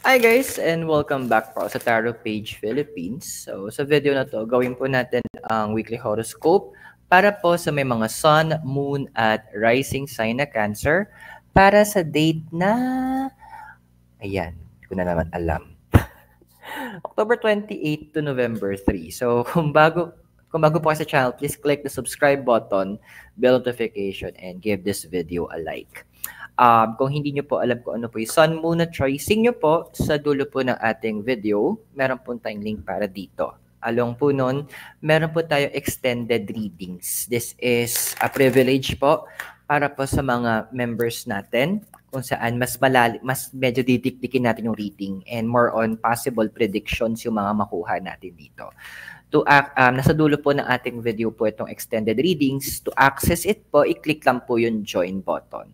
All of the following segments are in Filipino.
Hi guys and welcome back po sa Tarot Page Philippines. So sa video na to, gawin po natin ang weekly horoscope para po sa may mga sun, moon at rising sign na Cancer para sa date na ayan, hindi ko na naman alam. October 28 to November 3. So kung bago po kayo sa channel, please click the subscribe button, bell notification and give this video a like. Kung hindi nyo po alam kung ano po yung sun, moon at rising nyo po, sa dulo po ng ating video, meron po tayong link para dito. Along po nun, meron po tayo extended readings. This is a privilege po para po sa mga members natin kung saan mas medyo didikdikin natin yung reading and more on possible predictions yung mga makuha natin dito. Nasa dulo po ng ating video po itong extended readings. To access it po, i-click lang po yung join button.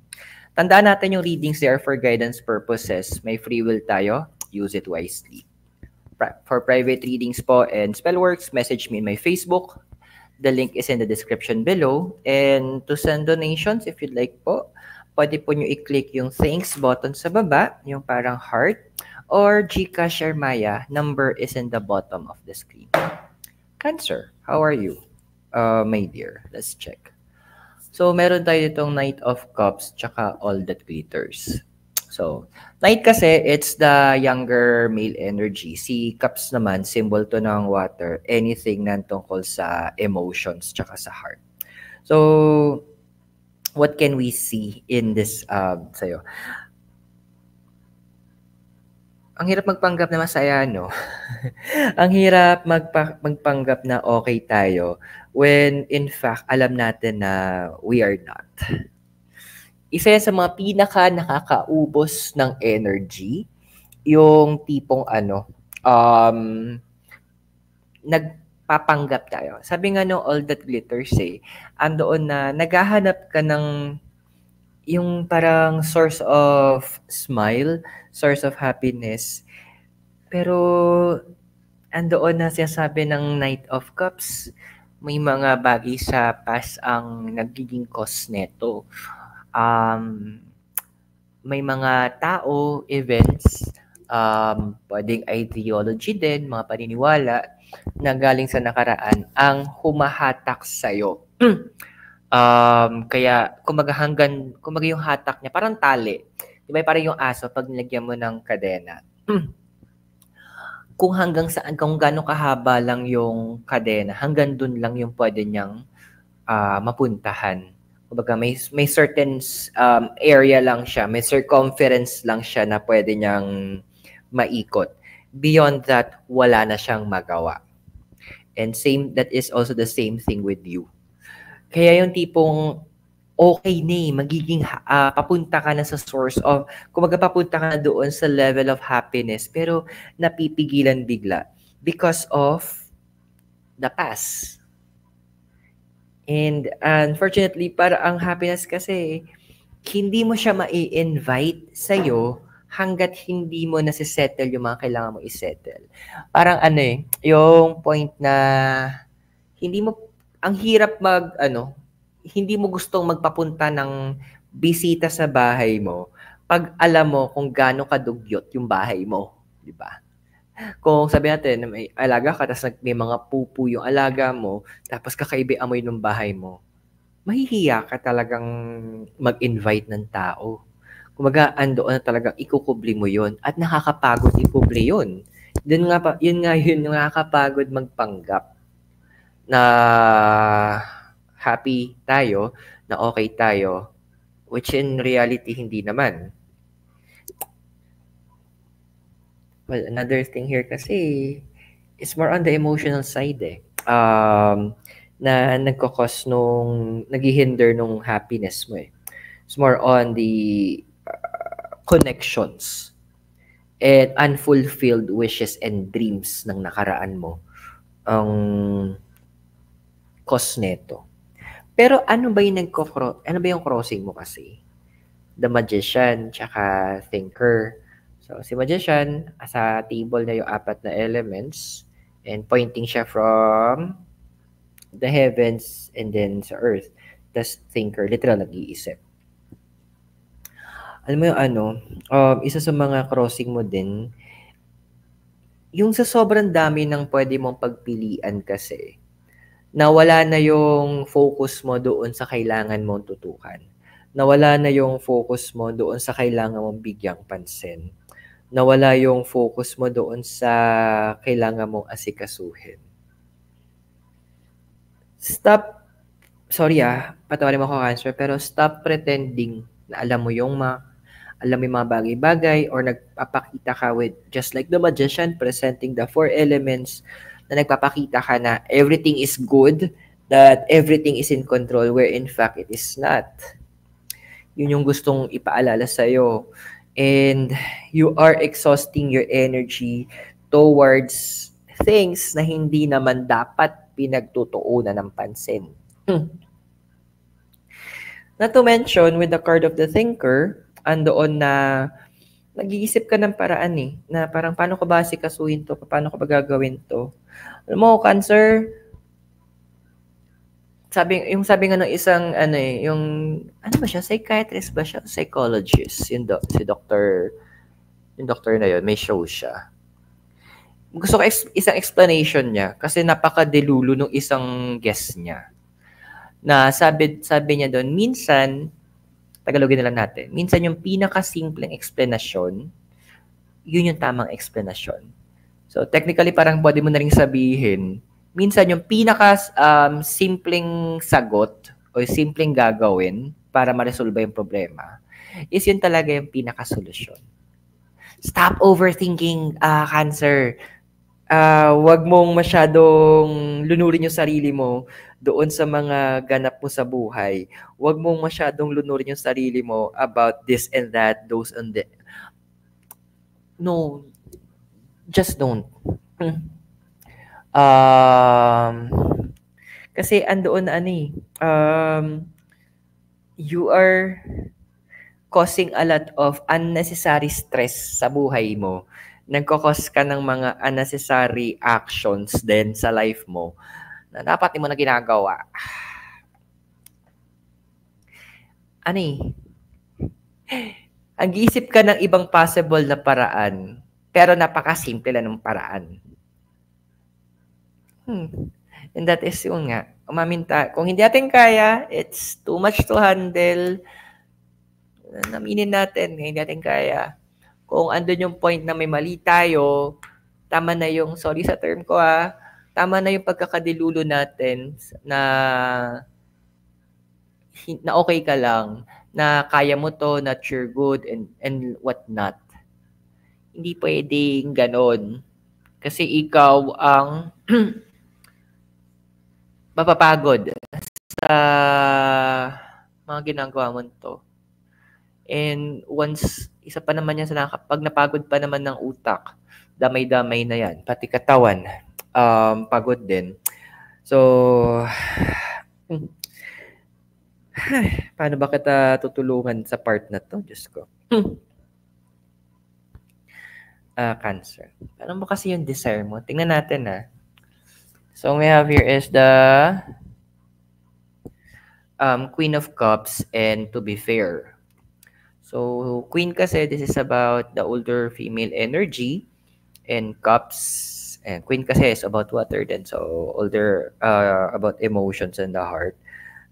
Tandaan natin yung readings there for guidance purposes. May free will tayo. Use it wisely. For private readings po and spellworks, message me in my Facebook. The link is in the description below. And to send donations, if you'd like po, pwede po nyo i-click yung thanks button sa baba, yung parang heart, or Gcash or Maya. Number is in the bottom of the screen. Cancer, how are you? My dear, let's check. So, meron tayo itong Knight of Cups tsaka All That Glitters. So, Knight kasi, it's the younger male energy. Si Cups naman, symbol to ng water. Anything na tungkol sa emotions tsaka sa heart. So, what can we see in this sa'yo? Ang hirap magpanggap na masaya, no? Ang hirap magpanggap na okay tayo when in fact alam natin na we are not. Isa yan sa mga pinaka nakakaubos ng energy, yung tipong nagpapanggap tayo. Sabi nga no, All That Glitters andoon na naghahanap ka ng yung parang source of smile, source of happiness. Pero andoon na sinasabi ng Knight of Cups, may mga bagay sa past ang nagiging cause neto. May mga tao, events, pwedeng ideology din, mga paniniwala na galing sa nakaraan ang humahatak sa'yo. Kaya kumaga yung hatak niya, parang tali. Di ba parang yung aso pag nilagyan mo ng kadena. Kung hanggang saan, kung gaano kahaba lang yung kadena, hanggang dun lang yung pwede niyang mapuntahan. Kumbaga may certain area lang siya, may circumference lang siya na pwede niyang maikot. Beyond that, wala na siyang magawa. And that is also the same thing with you. Kaya yung tipong okay na magiging papunta ka na sa source of, kumbaga papunta ka na doon sa level of happiness, pero napipigilan bigla because of the past. And unfortunately, para ang happiness kasi, hindi mo siya ma-invite sa'yo hanggat hindi mo nasisettle yung mga kailangan mo isettle. Parang yung point na ang hirap hindi mo gustong magpapunta ng bisita sa bahay mo pag alam mo kung gaano kadugyot yung bahay mo, di ba? Kung sabi natin may alaga ka tapos may mga pupu yung alaga mo tapos kakaiba amoy ng bahay mo, mahihiya ka talagang mag-invite ng tao. Kumbaga andoon na talagang ikukubli mo yon at nakakapagod ikubli yun. Yun nakakapagod magpanggap na happy tayo, na okay tayo, which in reality hindi naman. Well, another thing here kasi is more on the emotional side na nagkakos naghihinder nung happiness mo It's more on the connections and unfulfilled wishes and dreams ng nakaraan mo ang cause neto. Pero ano ba yung crossing mo kasi? The Magician tsaka Thinker. So, si Magician, sa table na yung 4 na elements and pointing siya from the heavens and then sa earth. Tas Thinker, literal nag-iisip. Alam mo yung ano, isa sa mga crossing mo din, yung sa sobrang dami ng pwede mong pagpilian kasi, nawala na yung focus mo doon sa kailangan mong tutukan. Nawala na yung focus mo doon sa kailangan mong bigyang pansin. Nawala yung focus mo doon sa kailangan mong asikasuhin. Stop, sorry patawarin mo ako, Cancer, pero stop pretending na alam mo yung mga bagay-bagay or nagpapakita ka with just like the magician presenting the four elements na nagpapakita ka na everything is good, that everything is in control where in fact it is not. Yun yung gustong ipaalala sa'yo. And you are exhausting your energy towards things na hindi naman dapat pinagtutuunan ng pansin. Not to mention, with the card of the thinker, andoon na nag-iisip ka ng paraan na parang paano ko ba sikasuhin to, paano ko ba gagawin to. Alam mo, Cancer, sabi nga ng isang yung ano ba siya, psychiatrist ba siya, psychologist, si doctor, yung doctor na yun, may show siya. Gusto ko isang explanation niya kasi napaka-delulu nung isang guest niya. Na sabi niya doon, minsan, Tagalogin na lang natin, minsan yung pinaka-simpleng explanation, yun yung tamang explanation. So technically parang pwede mo na ring sabihin, minsan yung pinaka-simpleng sagot o simpleng gagawin para ma-resolve yung problema is yun talaga yung pinaka-solusyon. Stop overthinking, Cancer. Wag mong masyadong lunurin yung sarili mo doon sa mga ganap mo sa buhay. Wag mong masyadong lunurin yung sarili mo about this and that, those and that. No, just don't. Kasi andoon na you are causing a lot of unnecessary stress sa buhay mo. Nagkakos ka ng mga unnecessary actions din sa life mo na dapat mo na ginagawa. Ang-iisip ka ng ibang possible na paraan, pero napakasimple lang ng paraan. And that is yung nga, kung hindi natin kaya, it's too much to handle. Naminin natin, hindi natin kaya. Kung andun yung point na may mali tayo, tama na yung, sorry sa term ko tama na yung pagkakadilulo natin na okay ka lang, na kaya mo to, that you're good, and what not. Hindi pwedeng ganon. Kasi ikaw ang mapapagod sa mga ginagawa mo to. And once, isa pa naman yan sa pag napagod pa naman ng utak, damay-damay na yan. Pati katawan, pagod din. So, paano ba kita tutulungan sa part na to? Diyos ko. Cancer. Paano mo kasi yung desire mo? Tingnan natin So, we have here is the Queen of Cups and To Be Fair. So, Queen kasi, this is about the older female energy, and Cups, and Queen kasi is about water then, so older, about emotions and the heart.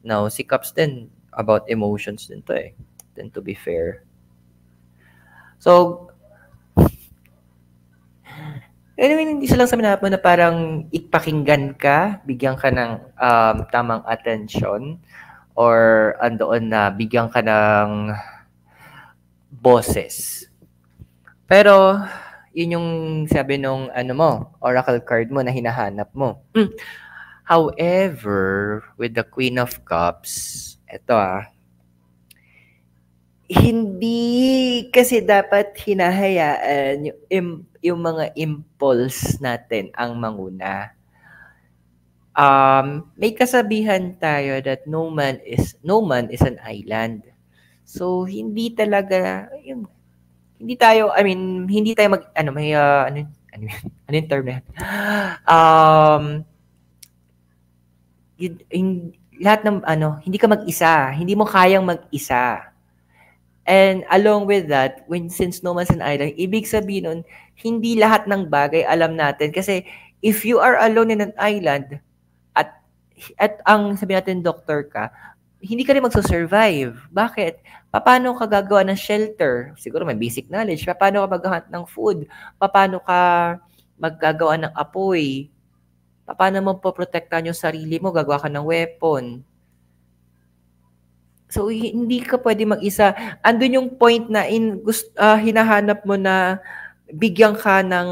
Now, si Cups din, about emotions din to then To Be Fair. So, anyway, hindi silang sa minap mo na parang ipakinggan ka, bigyan ka ng tamang attention, or andoon na bigyan ka ng boses. Pero, yun yung sabi nung oracle card mo na hinahanap mo. However, with the Queen of Cups, ito hindi kasi dapat hinahayaan yung mga impulse natin ang manguna. May kasabihan tayo that no man is an island. So hindi talaga hindi tayo mag ano yung term na lahat ng hindi ka mag-isa, hindi mo kayang mag-isa. And along with that, since no man's an island, ibig sabihin nun, hindi lahat ng bagay alam natin. Kasi if you are alone in an island, at ang sabi natin doctor ka, hindi ka rin magsusurvive. Bakit? Paano ka gagawa ng shelter? Siguro may basic knowledge. Paano ka maghahanap ng food? Paano ka maggagawa ng apoy? Paano mo poprotektahan yung sarili mo? Gagawa ka ng weapon. So, hindi ka pwede mag-isa. Andun yung point na hinahanap mo na bigyan ka ng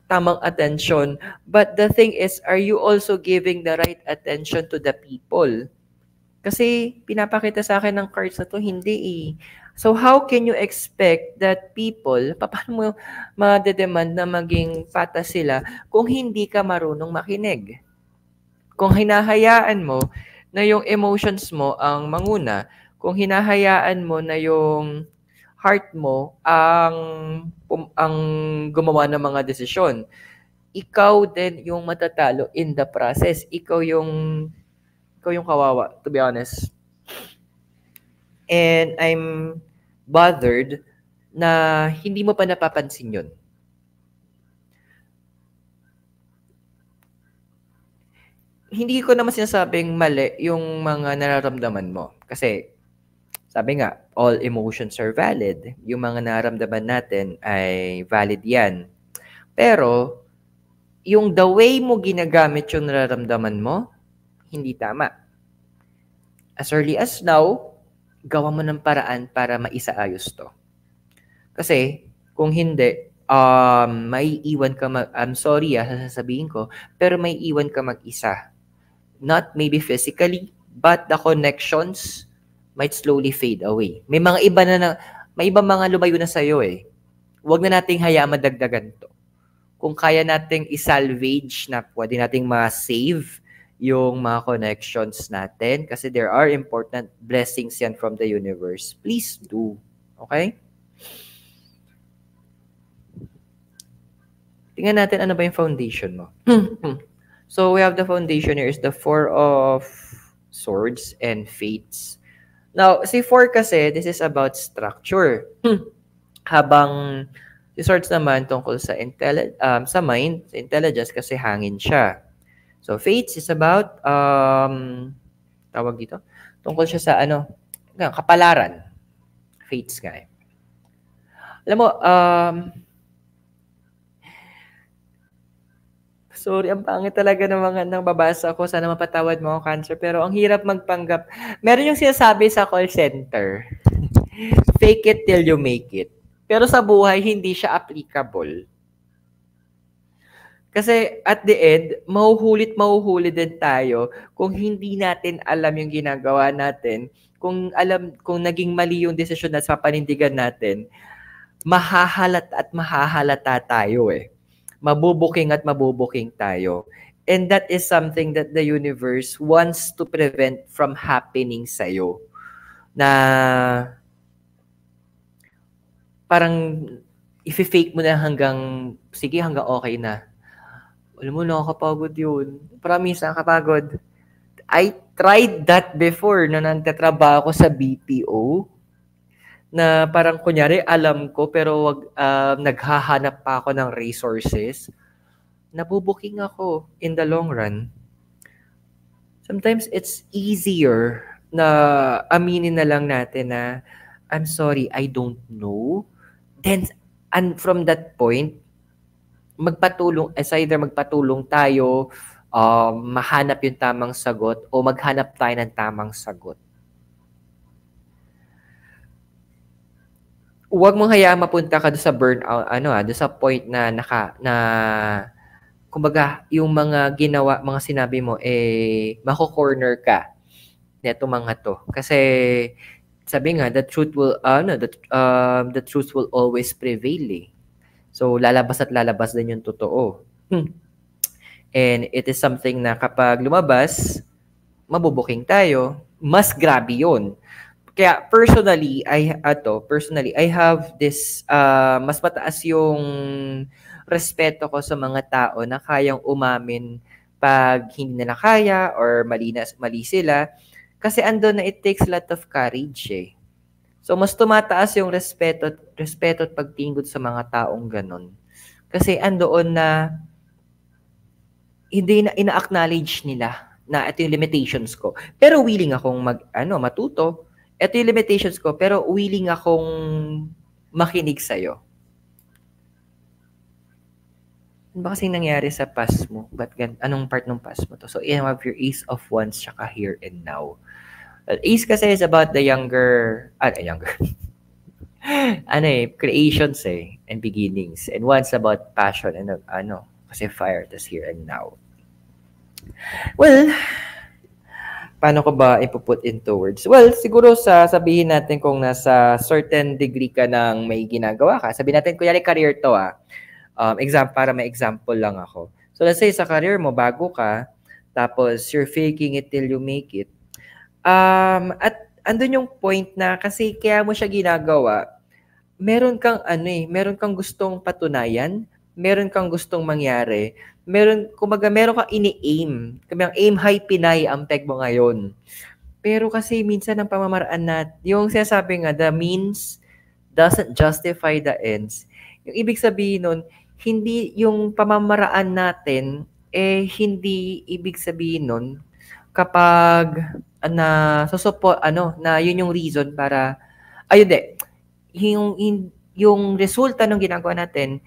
tamang attention. But the thing is, are you also giving the right attention to the people? Kasi pinapakita sa akin ng cards na to, hindi eh. So how can you expect that people, paano mo ma-demand na maging patas sila kung hindi ka marunong makinig? Kung hinahayaan mo na yung emotions mo ang manguna, kung hinahayaan mo na yung heart mo ang gumawa ng mga desisyon, ikaw din yung matatalo in the process. Ikaw yung kawawa, to be honest. And I'm bothered na hindi mo pa napapansin yun. Hindi ko naman sinasabing mali yung mga nararamdaman mo. Kasi, sabi nga, all emotions are valid. Yung mga nararamdaman natin ay valid yan. Pero, yung the way mo ginagamit yung nararamdaman mo, hindi tama. As early as now, gawa mo ng paraan para maisaayos to. Kasi, kung hindi, may iwan ka I'm sorry sasabihin ko, pero may iwan ka mag-isa. Not maybe physically, but the connections might slowly fade away. May ibang mga lumayo na sa'yo eh. Huwag na nating hayaan madagdagan to. Kung kaya nating isalvage na pwede nating ma-save yung mga connections natin kasi there are important blessings yan from the universe. Please do. Okay? Tingnan natin ano ba yung foundation mo. So we have the foundation here is the Four of Swords and Fates. Now, si Four kasi, this is about structure. Habang si Swords naman tungkol sa sa mind, sa intelligence kasi hangin siya. So, Fates is about, tawag dito, tungkol siya sa kapalaran. Fates nga eh. Alam mo, sorry, ang pangit talaga ng mga nang babasa ko. Sana mapatawad mo ako, Cancer. Pero ang hirap magpanggap. Meron yung sinasabi sa call center. Fake it till you make it. Pero sa buhay, hindi siya applicable. Kasi at the end, mahuhuli din tayo kung hindi natin alam yung ginagawa natin, kung naging mali yung desisyon na sa panindigan natin, mahahalata tayo eh. Mabubuking tayo. And that is something that the universe wants to prevent from happening sa'yo. Na parang i-fake mo na hanggang okay na. Alam mo, nakakapagod yun. Promise, nakakapagod. I tried that before na nagtatrabaho ko sa BPO. Na parang kunyari, alam ko, pero naghahanap pa ako ng resources. Nabubuking ako in the long run. Sometimes it's easier na aminin na lang natin na, I'm sorry, I don't know. Then, and from that point, either magpatulong tayo, mahanap yung tamang sagot, o maghanap tayo ng tamang sagot. Huwag mong hayaan mapunta ka sa burnout, doon sa point na kumbaga, yung mga sinabi mo, mako-corner ka neto mga to. Kasi, sabi nga, the truth will always prevail eh. So, lalabas din yung totoo. And it is something na kapag lumabas, mabubuking tayo, mas grabe yun. Kaya personally, I have this, mas mataas yung respeto ko sa mga tao na kayang umamin pag hindi nila kaya or mali sila. Kasi andun na it takes a lot of courage eh. So, mas tumataas yung respeto at pagtingin sa mga taong ganun. Kasi andoon na hindi na ina-acknowledge nila na ito yung limitations ko. Pero willing akong matuto. Ito yung limitations ko, pero willing akong makinig sa'yo. Ano ba kasing nangyari sa past mo? Anong part ng past mo to? So, you have your Ace of Wands tsaka Here and Now. Well, Ace kasi is about the younger creations and beginnings. And Wands about passion and kasi fire, tas Here and Now. Well, paano ko ba ipuput into words? Well, siguro sabihin natin kung nasa certain degree ka ng may ginagawa ka. Sabihin natin, kunyari career to para may example lang ako. So let's say sa career mo, bago ka, tapos you're faking it till you make it. At andun yung point na kasi kaya mo siya ginagawa, meron kang gustong patunayan, meron kang gustong mangyari, meron kang ini-aim. Ang aim high Pinay ang peg mo ngayon. Pero kasi minsan ang pamamaraan yung sinasabi nga, the means doesn't justify the ends. Yung ibig sabihin nun, hindi yung pamamaraan natin, hindi ibig sabihin nun, kapag na yun yung reason para, yung resulta ng ginagawa natin,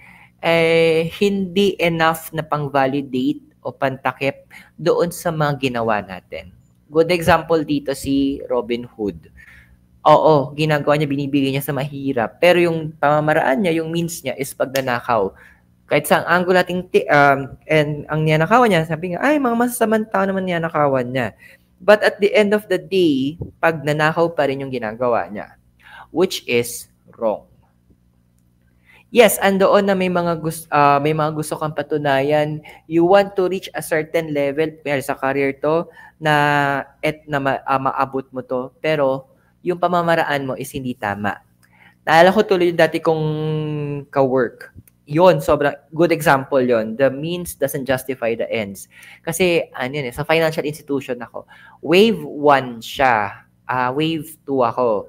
hindi enough na pang-validate o pantakip doon sa mga ginawa natin. Good example dito si Robin Hood. Oo, ginagawa niya, binibigay niya sa mahirap. Pero yung pamamaraan niya, yung means niya is pagnanakaw. Kahit sa angle nating, and ang niyanakawan niya, sabi nga, mga masasamang tao naman niyanakawan niya. But at the end of the day, pag nanakaw pa rin yung ginagawa niya, which is wrong. Yes, andoon na may mga gusto kang patunayan. You want to reach a certain level, sa career to, na maabot mo to. Pero, yung pamamaraan mo is hindi tama. Naalala ko tuloy yung dati kong ka-work. Yun, sobrang good example yon. The means doesn't justify the ends. Kasi, sa financial institution ako. Wave 1 siya. Wave 2 ako.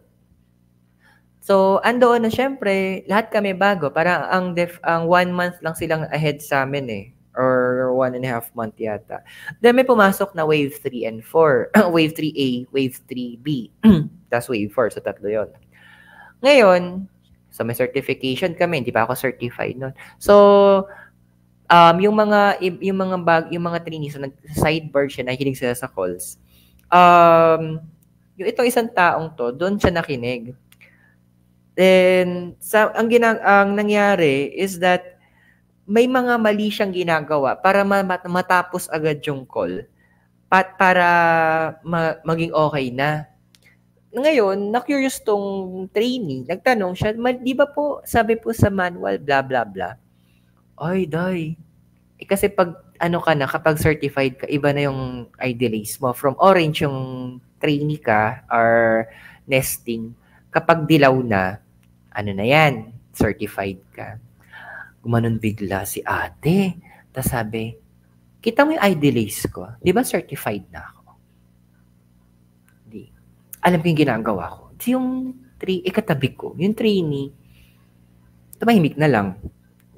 So, andoon na syempre, lahat kami bago. Parang ang 1 month lang silang ahead sa amin or 1.5 month yata. Then may pumasok na wave 3 and 4. Wave 3A, wave 3B. Tapos wave 4. So, tatlo yon. Ngayon, so may certification kami. Hindi pa ako certified nun. So, yung mga trainees, so nag-sidebar siya, nakikinig sila sa calls. Yung itong isang taong to, doon siya nakinig. Then, ang nangyari is that may mga mali siyang ginagawa para matapos agad yung call para maging okay na. Ngayon, na-curious tong trainee, nagtanong siya, di ba po, sabi po sa manual, blah, blah, blah. Ay, day. Kasi kapag certified ka, iba na yung idealist mo. From orange yung trainee ka or nesting. Kapag dilaw na, na yan, certified ka. Gumanon bigla si ate. Tapos sabi, kita mo yung idealist ko. Di ba certified na ako? Di. Alam ko yung ginagawa ko. Yung katabi ko, yung trainee, tumahimik na lang.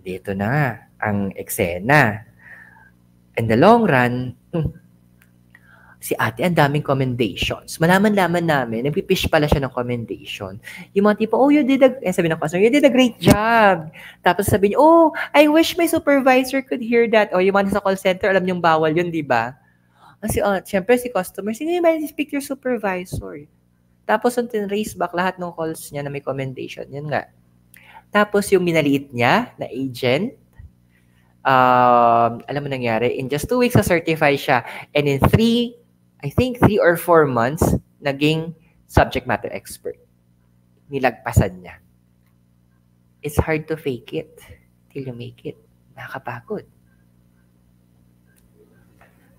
Dito na ang eksena. In the long run, si ate, ang daming commendations. Malaman-laman namin, nagpipish pala siya ng commendation. Yung mga tipo, you did you did a great job. Tapos sabi niya, I wish my supervisor could hear that. Yung mga sa call center, alam niyong bawal yun, di ba? Kasi, syempre si customer, sino yung may speak your supervisor? Tapos, raise back lahat ng calls niya na may commendation. Yun nga. Tapos, yung minaliit niya na agent, alam mo nangyari, in just 2 weeks, na-certify siya. And in 3 or 4 months, naging subject matter expert. Nilagpasan niya. It's hard to fake it till you make it. Nakakapagod.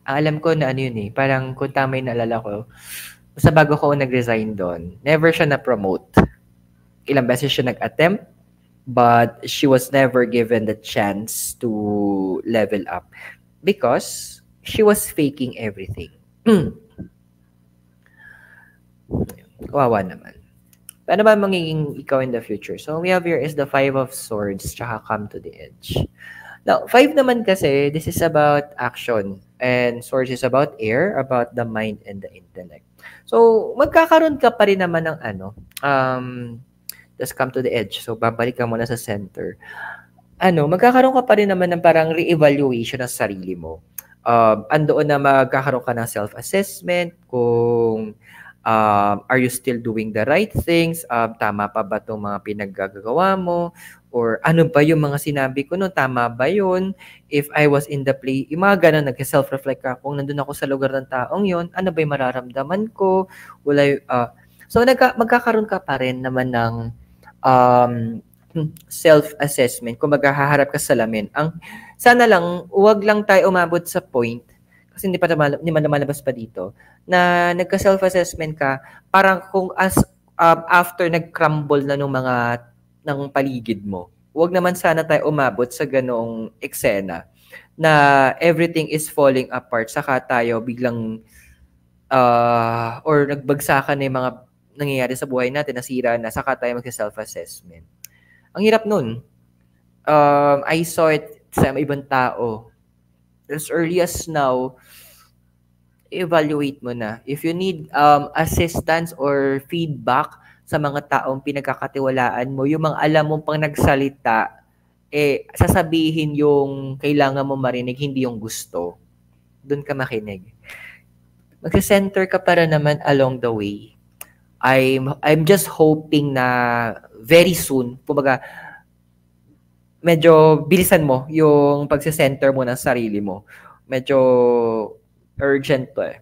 Alam ko na parang kung tama yung naalala ko, basta bago ko nag-resign doon, never siya na-promote. Ilang beses siya nag-attempt, but she was never given the chance to level up because she was faking everything. Kawawa naman. Paano ba magiging ikaw in the future? So, we have here is the Five of Swords, tsaka Come to the Edge. Now, 5 naman kasi, this is about action. And Swords is about air, about the mind and the intellect. So, magkakaroon ka pa rin naman ng just come to the edge. So, babalik ka muna sa center. Magkakaroon ka pa rin naman ng parang re-evaluation ng sarili mo. Andoon na magkakaroon ka ng self-assessment kung are you still doing the right things? Tama pa ba itong mga pinaggagawa mo? Or ano ba yung mga sinabi ko no? Tama ba yun? If I was in the play, yung mga ganun, nag-self-reflect ka, kung nandun ako sa lugar ng taong yun, ano ba yung mararamdaman ko? So, magkakaroon ka pa rin naman ng self-assessment kung maghaharap ka sa salamin. Sana lang, huwag lang tayo umabot sa point, kasi hindi man lumalabas pa dito, na nagka-self-assessment ka, parang kung after nag-crumble na ng paligid mo. Huwag naman sana tayo umabot sa ganoong eksena na everything is falling apart, saka tayo biglang or nagbagsakan na yung mga nangyayari sa buhay natin, nasira na, saka tayo mag-self-assessment. Ang hirap nun. I saw it sa ibang tao. As early as now, evaluate mo na. If you need assistance or feedback sa mga taong pinagkakatiwalaan mo, yung mga alam mong pang nagsalita, sasabihin yung kailangan mo marinig, hindi yung gusto. Doon ka makinig. Mag-center ka para naman along the way. I'm just hoping na very soon, kumbaga, medyo bilisan mo yung pag-center mo ng sarili mo. Medyo urgent to eh.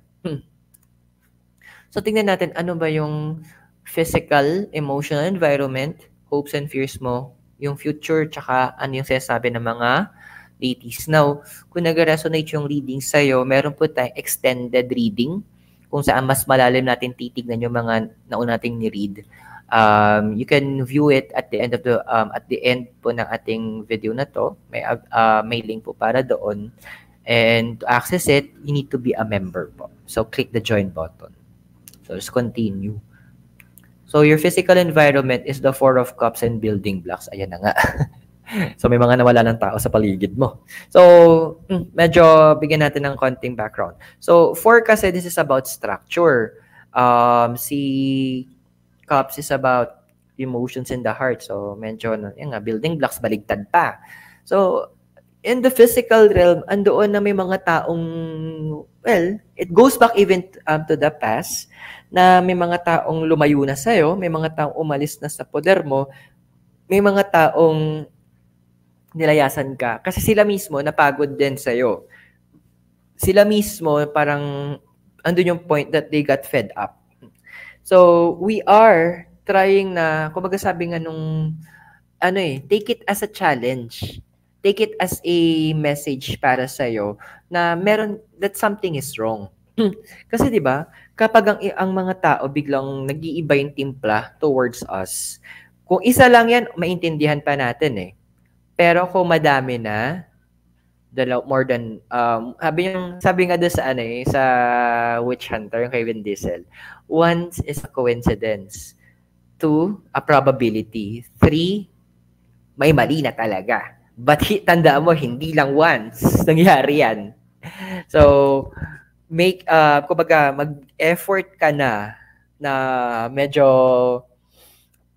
So, tingnan natin ano ba yung physical, emotional environment, hopes and fears mo, yung future, tsaka ano yung sinasabi ng mga deities. Now, kung nag-resonate yung reading sa'yo, meron po tayong extended reading kung saan mas malalim natin titignan yung mga nauna nating ni-read. You can view it at the end po ng ating video na to. May link po para doon. And to access it, you need to be a member po. So click the join button. So let's continue. So your physical environment is the Four of Cups and building blocks. Ayan na nga. So may mga nawala ng tao sa paligid mo. So medyo bigyan natin ng konting background. So 4 kasi this is about structure. Si Cups is about emotions in the heart. So medyo yung building blocks baligtad pa. So in the physical realm, andoon na may mga taong, well, it goes back even to the past, na may mga taong lumayo na sa'yo, may mga taong umalis na sa poder mo, may mga taong nilayasan ka. Kasi sila mismo napagod din sa'yo. Sila mismo parang andun yung point that they got fed up. So, we are trying na, kumbaga sabi nga nung, take it as a challenge. Take it as a message para sa'yo na that something is wrong. Kasi 'di ba, kapag ang mga tao biglang nag-iiba yung timpla towards us, kung isa lang 'yan, maintindihan pa natin eh. Pero kung madami na, more than sabi nga doon sa Witch Hunter, yung kay Vin Diesel, 1 is a coincidence, 2 a probability, 3 may mali na talaga. But tandaan mo, hindi lang once nangyari yan. So, kumbaga, mag-effort ka na medyo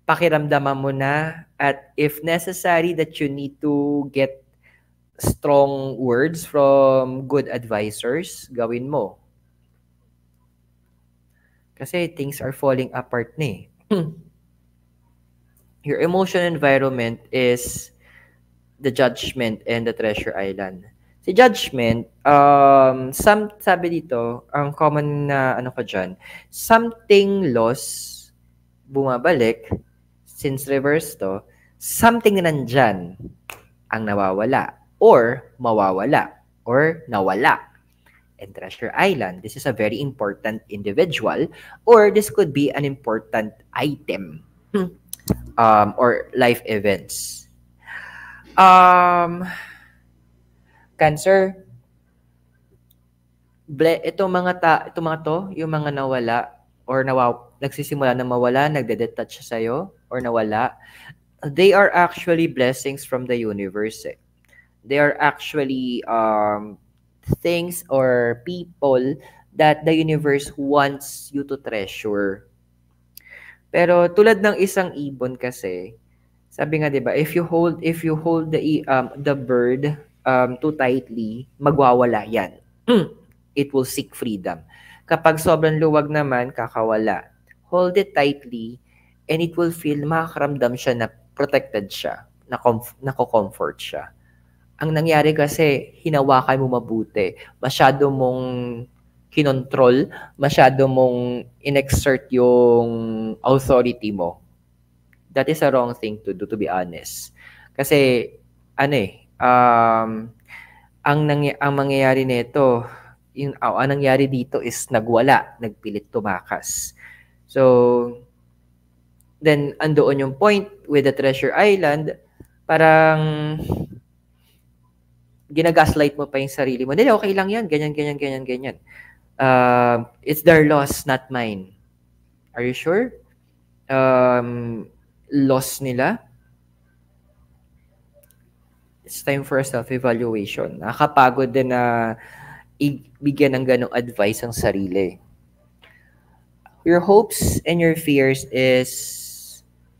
pakiramdaman mo na, at if necessary that you need to get strong words from good advisors, gawin mo. Kasi things are falling apart na eh. Your emotional environment is the Judgment and the Treasure Island. Si Judgment, sabi dito, ang common na dyan, something lost, bumabalik, since reverse to, something na nandyan ang nawawala, or mawawala, or nawala. And Treasure Island, this is a very important individual, or this could be an important item, or life events. Cancer, itong mga to, yung mga nawala, or nagsisimula na mawala, nagde-detach siya sa'yo, or nawala, they are actually blessings from the universe. Eh. They are actually things or people that the universe wants you to treasure. Pero tulad ng isang ibon kasi, sabi nga 'di ba, if you hold the bird too tightly, magwawala 'yan. It will seek freedom. Kapag sobrang luwag naman, kakawala. Hold it tightly and it will feel makakaramdam siya na protected siya, nako-comfort siya. Ang nangyari kasi, hinawakan mo mabuti. Masyado mong kinontrol, masyado mong inexert yung authority mo. That is a wrong thing to do, to be honest. Kasi, ang mangyayari nito, ang nangyari dito is nagwala, nagpilit tumakas. So, then, andoon yung point with the Treasure Island, parang ginagaslight mo pa yung sarili mo. Hindi, okay lang yan. Ganyan. It's their loss, not mine. Are you sure? Loss nila? It's time for a self-evaluation. Nakakapagod din na ibigyan ng ganong advice ang sarili. Your hopes and your fears is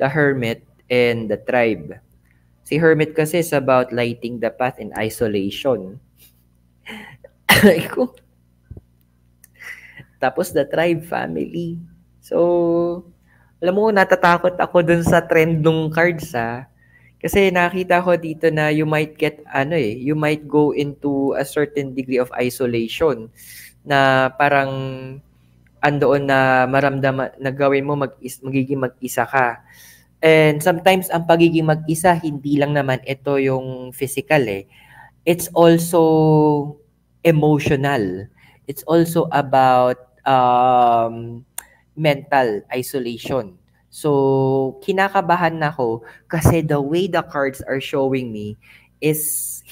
the hermit and the tribe. Si hermit kasi is about lighting the path in isolation. Tapos the tribe family. So, alam mo, natatakot ako dun sa trend ng cards Kasi nakita ko dito na you might you might go into a certain degree of isolation na parang andoon na maramdaman na gawin mo magiging mag-isa ka. And sometimes ang pagiging mag-isa hindi lang naman ito yung physical It's also emotional. It's also about mental isolation. So, kinakabahan na ako kasi the way the cards are showing me is,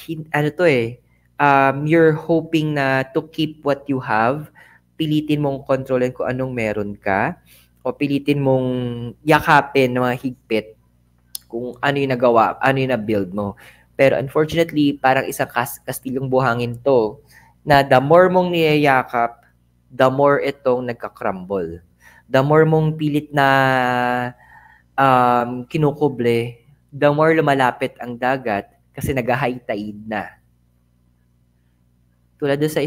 you're hoping na to keep what you have, pilitin mong kontrolin kung anong meron ka, o pilitin mong yakapin ng mga higpit kung ano yung nagawa, ano yung na-build mo. Pero unfortunately, parang isang kastilyong buhangin to, na the more mong niyayakap, the more itong nagka-crumble. The more mong pilit na kinukuble, the more lumalapit ang dagat kasi nag-high tide na. Tulad sa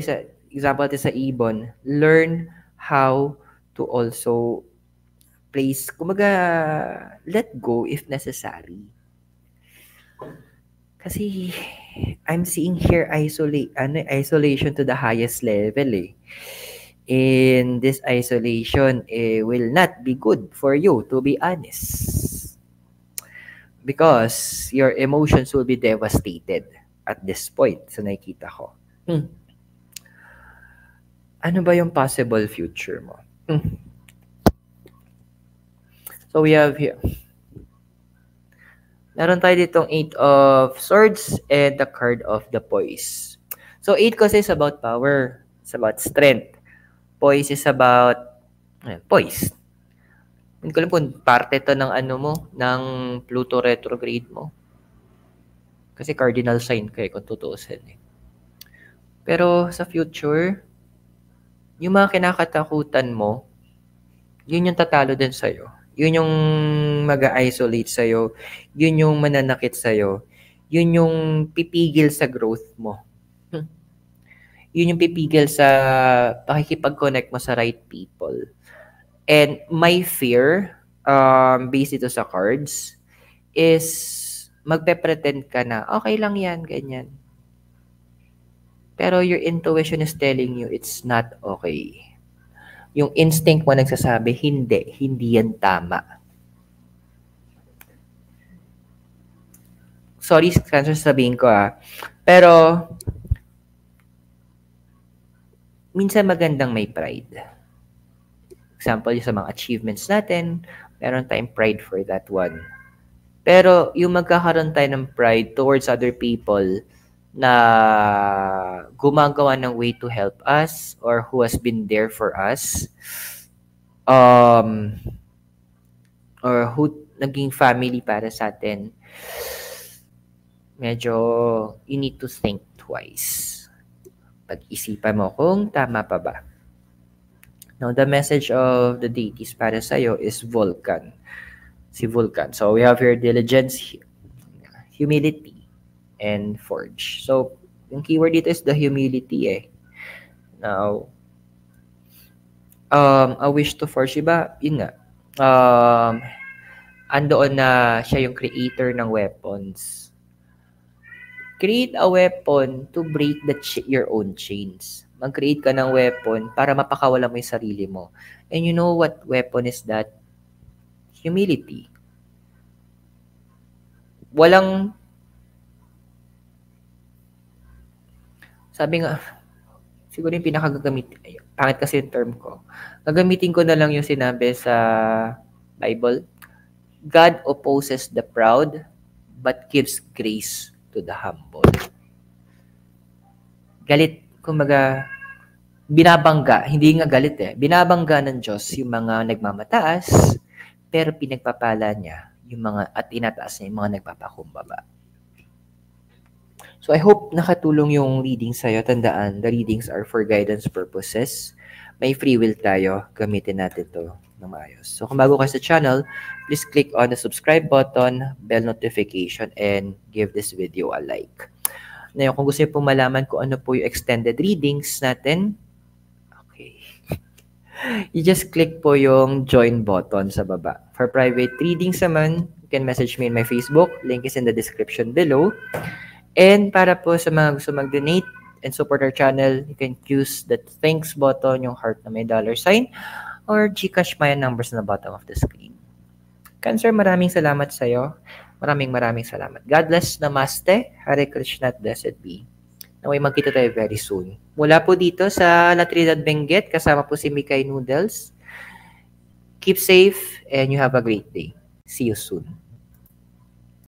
example natin sa ibon, learn how to also place, let go if necessary. Kasi I'm seeing here isolation to the highest level And this isolation will not be good for you, to be honest. Because your emotions will be devastated at this point. So nakikita ko. Ano ba yung possible future mo? So we have here. Meron tayo ditong 8 of Swords and the card of the Poise. So 8 kasi is about power. It's about strength. Poise is about poise. Hindi ko alam kung parte to ng ng Pluto retrograde mo. Kasi cardinal sign kayo kung tutuusin Pero sa future, yung mga kinakatakutan mo, yun yung tatalo din sa'yo. Yun yung mag-isolate sa'yo. Yun yung mananakit sa'yo. Yun yung pipigil sa growth mo. Yun yung pipigil sa pakikipag-connect mo sa right people. And my fear, based ito sa cards, is magpe-pretend ka na, okay lang yan, ganyan. Pero your intuition is telling you it's not okay. Yung instinct mo nagsasabi, hindi yan tama. Sorry, Cancer, sabihin ko Pero, minsan magandang may pride. Example, yung sa mga achievements natin, meron tayong pride for that one. Pero, yung magkakaroon tayo ng pride towards other people na gumagawa ng way to help us or who has been there for us, um, or who naging family para sa atin, medyo you need to think twice. Pag-isipan mo kung tama pa ba. Now, the message of the deities para sa'yo is Vulcan. Si Vulcan. So, we have here diligence, humility, and forge. So, yung keyword dito is the humility eh. Now, a wish to forge, iba, yun nga. Andoon na siya yung creator ng weapons. Create a weapon to break your own chains. Mag-create ka ng weapon para mapakawala mo yung sarili mo. And you know what weapon is that? Humility. Walang, sabi nga, siguro yung pinakagagamit, pangit kasi yung term ko. Gagamitin ko na lang yung sinabi sa Bible. God opposes the proud, but gives grace to the humble. Galit, kumbaga, binabangga, hindi nga galit eh, binabangga ng Diyos yung mga nagmamataas, pero pinagpapala niya yung mga, at tinataas niya yung mga nagpapakumbaba. So I hope nakatulong yung reading sa'yo. Tandaan, the readings are for guidance purposes. May free will tayo, gamitin natin to ng maayos. So kung bago ka sa channel, please click on the subscribe button, bell notification, and give this video a like. Ngayon, kung gusto niyo po malaman kung ano po yung extended readings natin, okay, you just click po yung join button sa baba. For private readings naman, you can message me in my Facebook. Link is in the description below. And para po sa mga gusto mag-donate and support our channel, you can use the thanks button, yung heart na may $sign, or GCash Maya numbers na bottom of the screen. Cancer, maraming salamat sa iyo. Maraming salamat. God bless. Namaste. Hare Krishna at blessed be. Naway magkita tayo very soon. Mula po dito sa La Trinidad Benguet, kasama po si Mikay Noodles. Keep safe and you have a great day. See you soon.